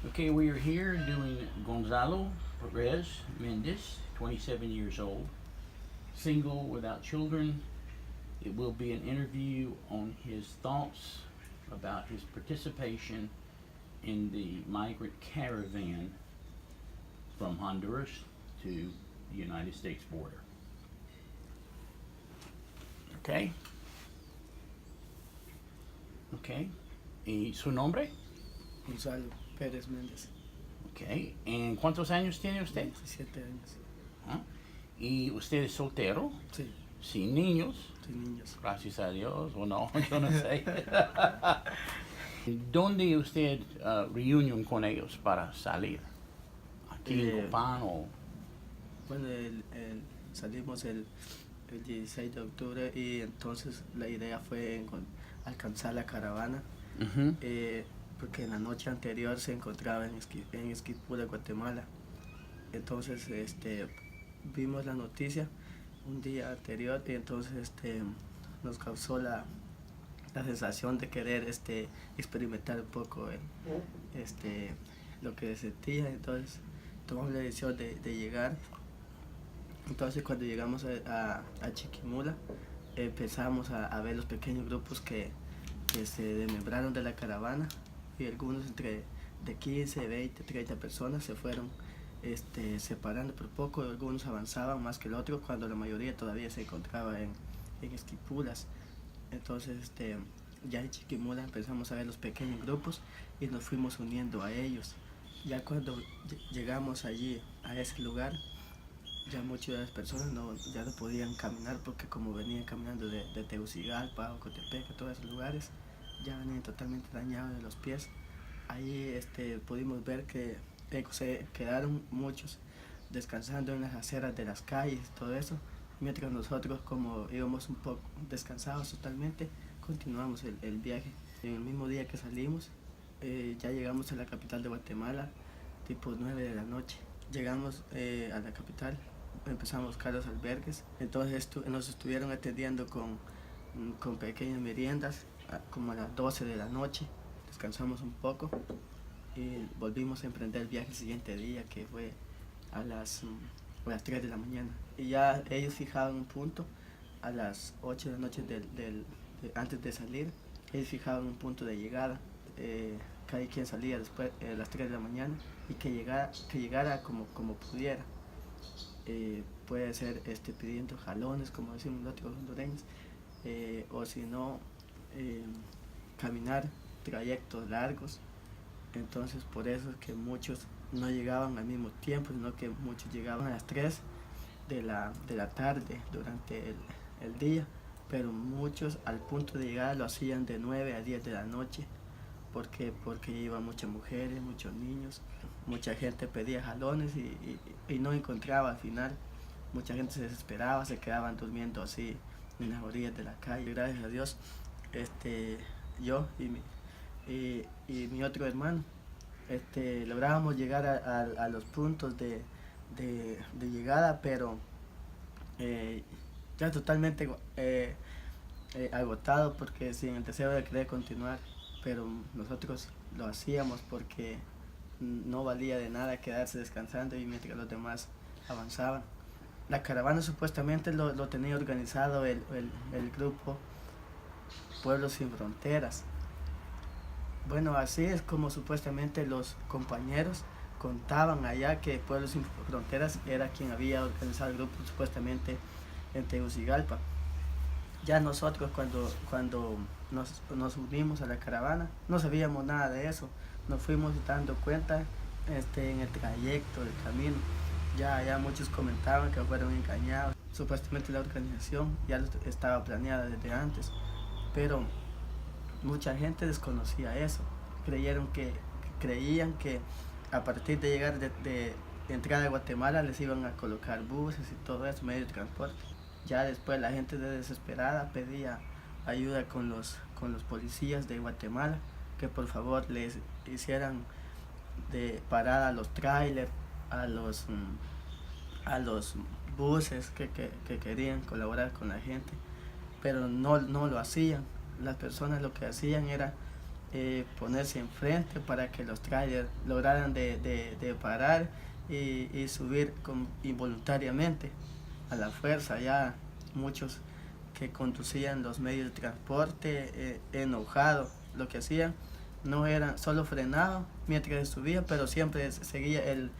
Okay, we are here doing Gonzalo Perez Mendez, 27 years old, single, without children. It will be an interview on his thoughts about his participation in the migrant caravan from Honduras to the United States border. Okay? Okay. ¿Y su nombre? Gonzalo Pérez Méndez, Okay. ¿En cuántos años tiene usted? 17 años. ¿Ah? ¿Y usted es soltero? Sí, Sin niños. sin niños. Gracias a Dios, o no, yo no sé. ¿Dónde usted reunión con ellos para salir? ¿Aquí en Copán o...? Bueno, salimos el 16 de octubre y entonces la idea fue alcanzar la caravana, Ujú. porque en la noche anterior se encontraba en Esquipula, Guatemala. Entonces vimos la noticia un día anterior y entonces nos causó la sensación de querer experimentar un poco lo que sentía. Entonces tomamos la decisión de llegar. Entonces cuando llegamos a Chiquimula empezamos a ver los pequeños grupos que se desmembraron de la caravana, y algunos entre de 15, 20, 30 personas se fueron separando por poco. Algunos avanzaban más que el otro cuando la mayoría todavía se encontraba en Esquipulas. Entonces ya en Chiquimula empezamos a ver los pequeños grupos y nos fuimos uniendo a ellos. Ya cuando llegamos allí a ese lugar, ya muchas de las personas ya no podían caminar, porque como venían caminando de Tegucigalpa o Cotepeque, todos esos lugares, ya venían totalmente dañados de los pies. Ahí pudimos ver que se quedaron muchos descansando en las aceras de las calles, todo eso, mientras nosotros, como íbamos un poco descansados totalmente, continuamos el viaje. En el mismo día que salimos, ya llegamos a la capital de Guatemala, tipo 9 de la noche. Llegamos a la capital, empezamos a buscar los albergues. Entonces nos estuvieron atendiendo con pequeñas meriendas, como a las 12 de la noche. Descansamos un poco y volvimos a emprender el viaje el siguiente día, que fue a las 3 de la mañana. Y ya ellos fijaban un punto a las 8 de la noche antes de salir. Ellos fijaban un punto de llegada. Cada quien salía después a las 3 de la mañana y que llegara como pudiera. Puede ser pidiendo jalones, como decimos nosotros hondureños, o si no, caminar trayectos largos. Entonces por eso es que muchos no llegaban al mismo tiempo, sino que muchos llegaban a las 3 de la tarde durante el día, pero muchos al punto de llegada lo hacían de 9 a 10 de la noche, porque iban muchas mujeres, muchos niños, mucha gente pedía jalones y no encontraba al final. Mucha gente se desesperaba, se quedaban durmiendo así en las orillas de la calle. Gracias a Dios, yo y mi otro hermano lográbamos llegar a los puntos de llegada, pero ya totalmente agotado, porque sin el deseo de querer continuar, pero nosotros lo hacíamos porque no valía de nada quedarse descansando y mientras los demás avanzaban. La caravana supuestamente lo tenía organizado el grupo Pueblos Sin Fronteras. Bueno, así es como supuestamente los compañeros contaban allá, que Pueblos Sin Fronteras era quien había organizado el grupo supuestamente en Tegucigalpa. Ya nosotros cuando nos unimos a la caravana no sabíamos nada de eso. Nos fuimos dando cuenta en el trayecto, el camino. Ya muchos comentaban que fueron engañados. Supuestamente la organización ya estaba planeada desde antes, pero mucha gente desconocía eso. Creían que a partir de llegar de entrar a Guatemala les iban a colocar buses y todo eso, medios de transporte. Ya después la gente desesperada pedía ayuda con los policías de Guatemala, que por favor les hicieran de parada a los trailers, a los buses que querían colaborar con la gente, pero no lo hacían. Las personas lo que hacían era ponerse enfrente para que los trailers lograran de parar y subir involuntariamente a la fuerza. Ya muchos que conducían los medios de transporte enojados, lo que hacían no era solo frenaban mientras subía, pero siempre seguía el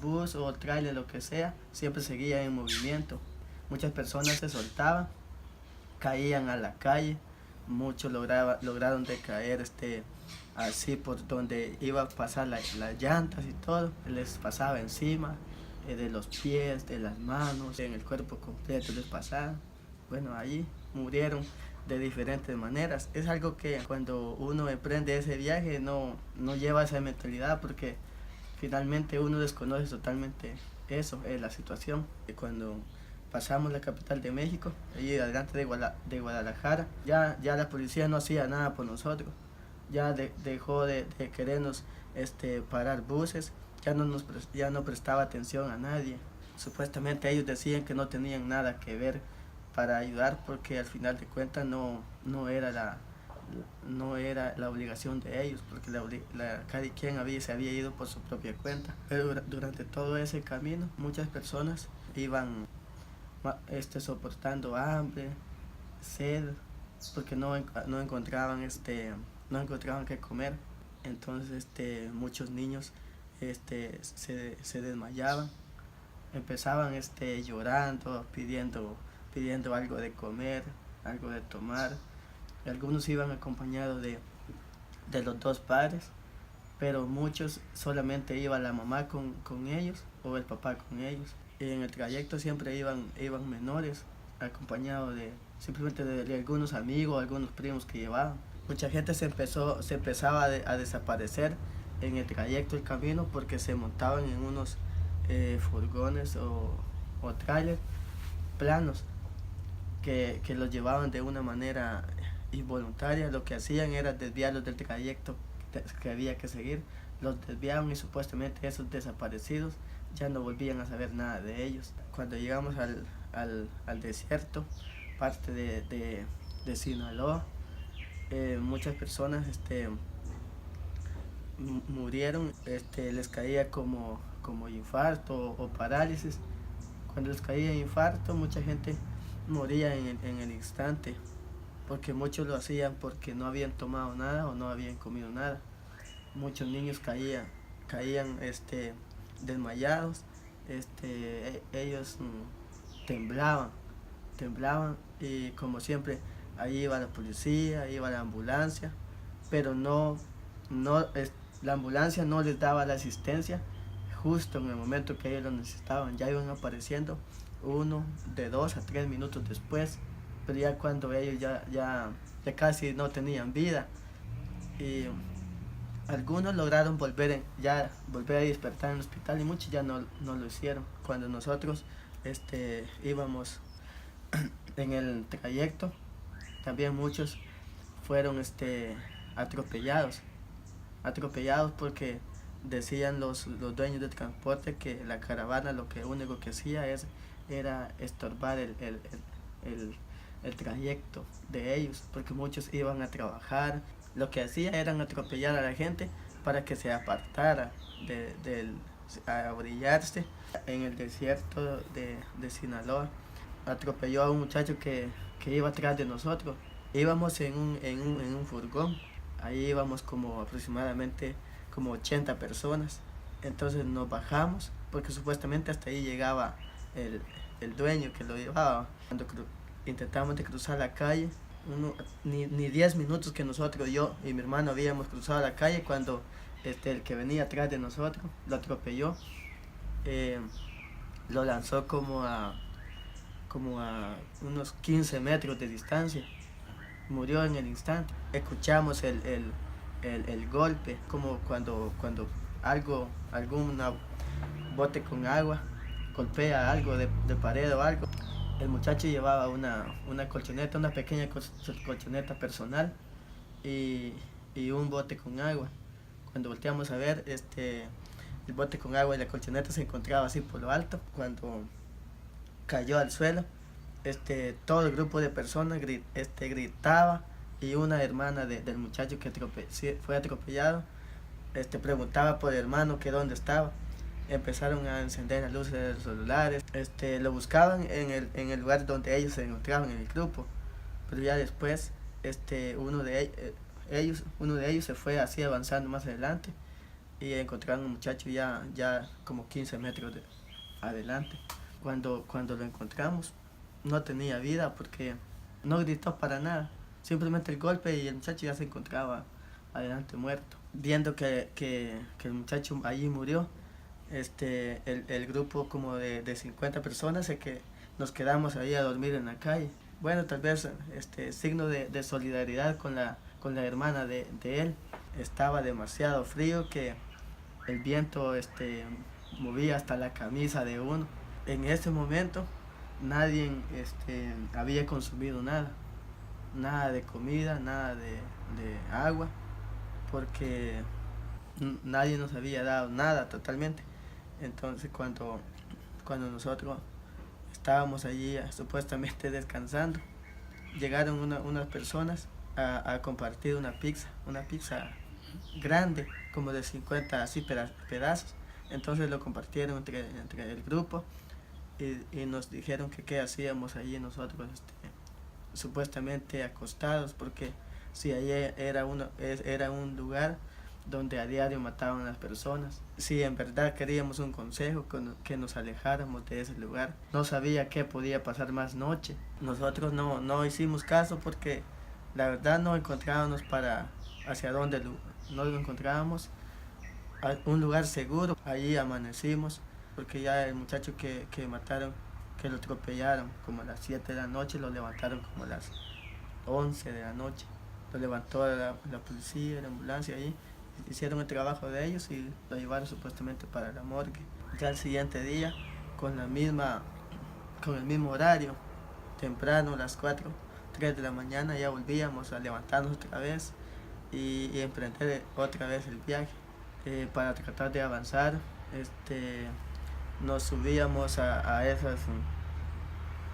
bus o el trailer, lo que sea, siempre seguía en movimiento. Muchas personas se soltaban, caían a la calle, muchos lograron de caer así por donde iba a pasar las llantas y todo, les pasaba encima, de los pies, de las manos, en el cuerpo completo les pasaba. Bueno, allí murieron de diferentes maneras. Es algo que cuando uno emprende ese viaje no lleva esa mentalidad, porque finalmente uno desconoce totalmente eso, la situación. Cuando pasamos la capital de México, allí adelante de Guadalajara, ya la policía no hacía nada por nosotros, ya dejó de querernos parar buses, ya no prestaba atención a nadie. Supuestamente ellos decían que no tenían nada que ver para ayudar, porque al final de cuentas no era la obligación de ellos, porque cada quien se había ido por su propia cuenta. Pero durante todo ese camino muchas personas iban soportando hambre, sed, porque no encontraban qué comer. Entonces muchos niños se desmayaban, empezaban llorando, pidiendo algo de comer, algo de tomar. Algunos iban acompañados de los dos padres, pero muchos solamente iba la mamá con ellos o el papá con ellos. Y en el trayecto siempre iban menores, acompañados simplemente de algunos amigos, algunos primos que llevaban. Mucha gente se empezaba a desaparecer en el trayecto del camino, porque se montaban en unos furgones o trailers planos que los llevaban de una manera involuntaria. Lo que hacían era desviarlos del trayecto que había que seguir. Los desviaban y supuestamente esos desaparecidos ya no volvían a saber nada de ellos. Cuando llegamos al desierto, parte de Sinaloa, muchas personas murieron, les caía como infarto o parálisis. Cuando les caía infarto, mucha gente moría en el instante, porque muchos lo hacían porque no habían tomado nada o no habían comido nada. Muchos niños caían desmayados, ellos temblaban, y como siempre ahí iba la policía, iba la ambulancia, pero la ambulancia no les daba la asistencia justo en el momento que ellos lo necesitaban. Ya iban apareciendo de 2 a 3 minutos después, pero ya cuando ellos ya casi no tenían vida. Y algunos lograron volver a despertar en el hospital, y muchos ya no lo hicieron. Cuando nosotros íbamos en el trayecto, también muchos fueron atropellados porque decían los dueños de transporte que la caravana lo único que hacía era estorbar el trayecto de ellos, porque muchos iban a trabajar. Lo que hacía era atropellar a la gente para que se apartara a orillarse. En el desierto de Sinaloa atropelló a un muchacho que iba atrás de nosotros. Íbamos en un furgón, ahí íbamos aproximadamente como 80 personas. Entonces nos bajamos, porque supuestamente hasta ahí llegaba el dueño que lo llevaba. Cuando intentamos de cruzar la calle, ni 10 minutos que nosotros, yo y mi hermano, habíamos cruzado la calle, cuando el que venía atrás de nosotros lo atropelló, lo lanzó como a unos 15 metros de distancia. Murió en el instante. Escuchamos el golpe, como cuando algún bote con agua golpea algo de pared o algo. El muchacho llevaba una colchoneta, una pequeña colchoneta personal, y un bote con agua. Cuando volteamos a ver, el bote con agua y la colchoneta se encontraba así por lo alto. Cuando cayó al suelo, todo el grupo de personas gritaba y una hermana del muchacho que fue atropellado preguntaba por el hermano que dónde estaba. Empezaron a encender las luces de los celulares, lo buscaban en el lugar donde ellos se encontraban en el grupo, pero ya después uno de ellos se fue así avanzando más adelante y encontraron un muchacho ya como 15 metros adelante. Cuando lo encontramos no tenía vida porque no gritó para nada, simplemente el golpe y el muchacho ya se encontraba adelante muerto. Viendo que el muchacho allí murió, el grupo como de 50 personas nos quedamos ahí a dormir en la calle. Bueno, tal vez signo de solidaridad con la hermana de él. Estaba demasiado frío que el viento movía hasta la camisa de uno. En ese momento nadie había consumido nada de comida, nada de agua, porque nadie nos había dado nada totalmente. Entonces cuando nosotros estábamos allí supuestamente descansando, llegaron unas personas a compartir una pizza grande, como de 50 así pedazos. Entonces lo compartieron entre el grupo y nos dijeron que qué hacíamos allí nosotros supuestamente acostados, porque si allí era un lugar donde a diario mataban a las personas. Si en verdad queríamos un consejo, que nos alejáramos de ese lugar. No sabía qué podía pasar más noche. Nosotros no hicimos caso porque la verdad no encontrábamos hacia dónde no lo encontrábamos. Un lugar seguro. Allí amanecimos porque ya el muchacho que mataron, que lo atropellaron como a las 7 de la noche, lo levantaron como a las 11 de la noche. Lo levantó la policía, la ambulancia ahí. Hicieron el trabajo de ellos y lo llevaron supuestamente para la morgue. Ya el siguiente día, con el mismo horario, temprano, a las 3 de la mañana, ya volvíamos a levantarnos otra vez y emprender otra vez el viaje. Para tratar de avanzar, nos subíamos a esos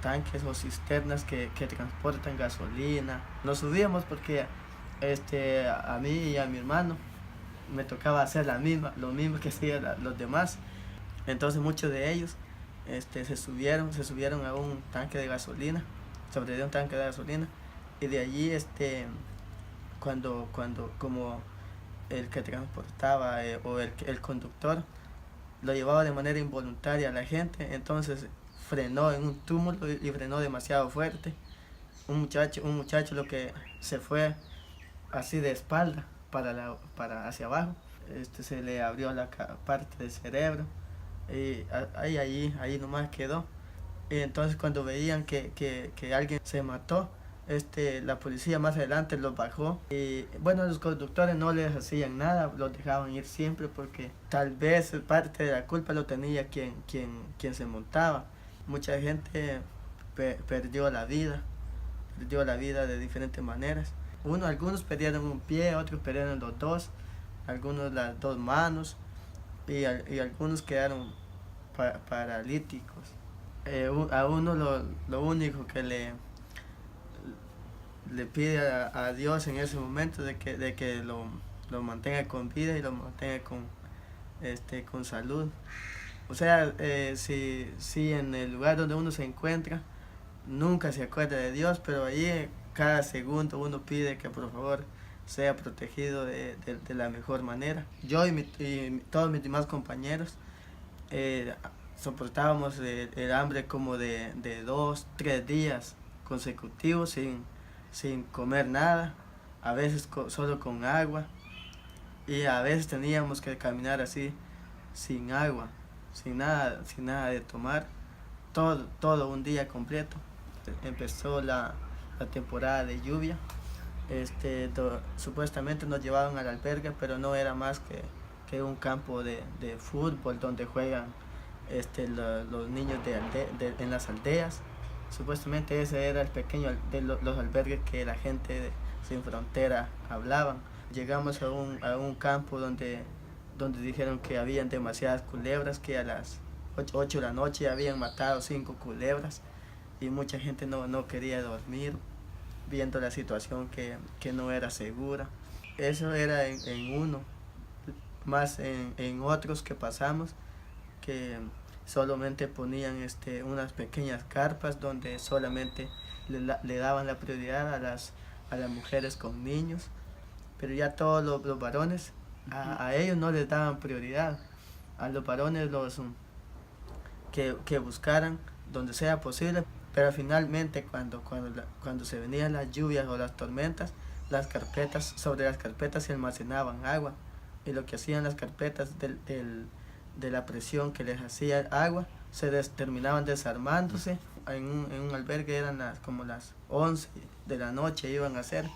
tanques o cisternas que transportan gasolina. Nos subíamos porque a mí y a mi hermano me tocaba hacer lo mismo que hacían los demás. Entonces muchos de ellos se subieron a un tanque de gasolina, sobre un tanque de gasolina, y de allí cuando como el que transportaba o el conductor lo llevaba de manera involuntaria a la gente, entonces frenó en un túmulo y frenó demasiado fuerte. Un muchacho lo que se fue así de espalda para hacia abajo, se le abrió la parte del cerebro y ahí nomás quedó. Y entonces cuando veían que alguien se mató, la policía más adelante los bajó y bueno, los conductores no les hacían nada, los dejaban ir siempre porque tal vez parte de la culpa lo tenía quien se montaba. Mucha gente perdió la vida de diferentes maneras. Algunos perdieron un pie, otros perdieron los dos, algunos las dos manos y algunos quedaron paralíticos. A uno lo único que le pide a Dios en ese momento de que lo mantenga con vida y lo mantenga con salud. O sea, si en el lugar donde uno se encuentra nunca se acuerda de Dios, pero allí cada segundo uno pide que por favor sea protegido de la mejor manera. Yo y todos mis demás compañeros soportábamos el hambre como de 2-3 días consecutivos sin comer nada, a veces solo con agua, y a veces teníamos que caminar así sin agua, sin nada de tomar, todo un día completo. Empezó la temporada de lluvia. Supuestamente nos llevaban al albergue, pero no era más que un campo de fútbol donde juegan los niños en las aldeas. Supuestamente ese era el pequeño de los albergues que la gente sin frontera hablaban. Llegamos a un campo donde dijeron que habían demasiadas culebras, que a las 8 de la noche habían matado 5 culebras y mucha gente no quería dormir. viendo la situación que no era segura. Eso era en uno, más en otros que pasamos, que solamente ponían unas pequeñas carpas donde solamente le daban la prioridad a las mujeres con niños, pero ya todos los varones, a ellos no les daban prioridad. A los varones que buscaran donde sea posible, pero finalmente cuando se venían las lluvias o las tormentas, sobre las carpetas se almacenaban agua, y lo que hacían las carpetas de la presión que les hacía agua, terminaban desarmándose. En un albergue eran como las 11 de la noche iban a ser.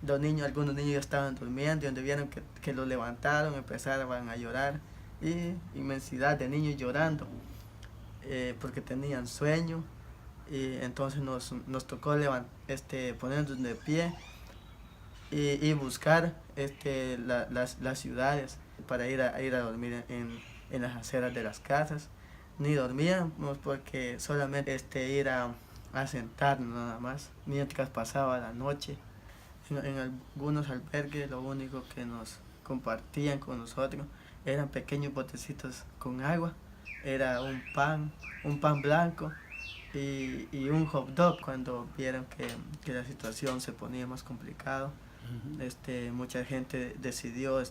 Algunos niños ya estaban durmiendo, y donde vieron que los levantaron, empezaban a llorar, y inmensidad de niños llorando porque tenían sueño. Y entonces nos tocó ponernos de pie y buscar las ciudades para ir a dormir en las aceras de las casas. Ni dormíamos porque solamente ir a sentarnos nada más mientras pasaba la noche. En algunos albergues lo único que nos compartían con nosotros eran pequeños botecitos con agua, era un pan blanco y un hot dog. Cuando vieron que la situación se ponía más complicado, mucha gente decidió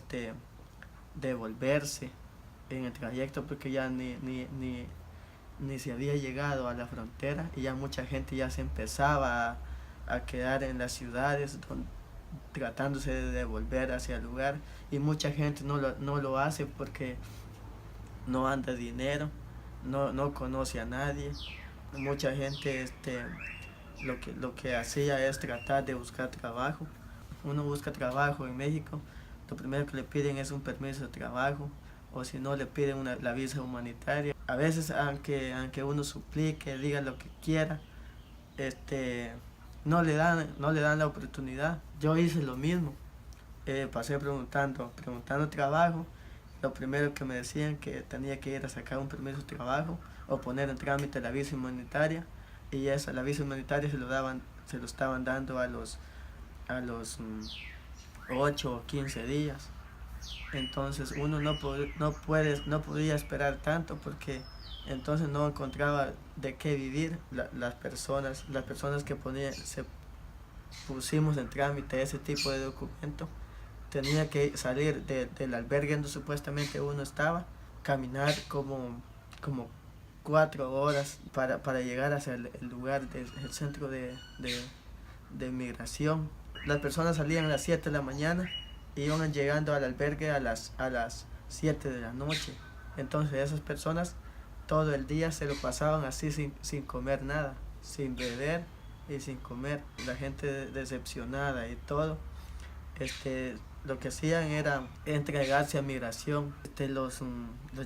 devolverse en el trayecto, porque ya ni se había llegado a la frontera, y ya mucha gente ya se empezaba a quedar en las ciudades tratándose de devolver hacia el lugar, y mucha gente no lo hace porque no anda dinero, no conoce a nadie. Mucha gente lo que hacía es tratar de buscar trabajo. Uno busca trabajo en México, lo primero que le piden es un permiso de trabajo, o si no le piden la visa humanitaria. A veces aunque uno suplique, diga lo que quiera, no le dan la oportunidad. Yo hice lo mismo, pasé preguntando trabajo. Lo primero que me decían que tenía que ir a sacar un permiso de trabajo o poner en trámite la visa humanitaria, y la visa humanitaria se lo estaban dando a los 8 o 15 días. Entonces uno no podía esperar tanto, porque entonces no encontraba de qué vivir. Las personas que pusimos en trámite ese tipo de documento, tenía que salir del albergue donde supuestamente uno estaba, caminar como 4 horas para llegar hacia el lugar del centro de migración. Las personas salían a las 7 de la mañana y iban llegando al albergue a las 7 de la noche. Entonces esas personas todo el día se lo pasaban así sin comer nada, sin beber y sin comer. La gente decepcionada y todo, lo que hacían era entregarse a migración. Los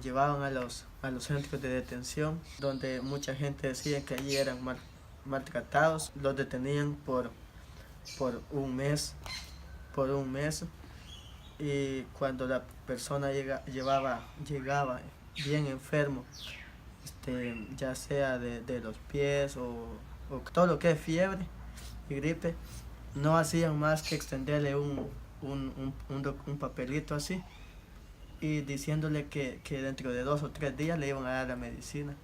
llevaban a los centros de detención, donde mucha gente decía que allí eran maltratados. Los detenían por un mes, y cuando la persona llegaba bien enfermo, ya sea de los pies o todo lo que es fiebre y gripe, no hacían más que extenderle un papelito así, y diciéndole que dentro de 2 o 3 días le iban a dar la medicina.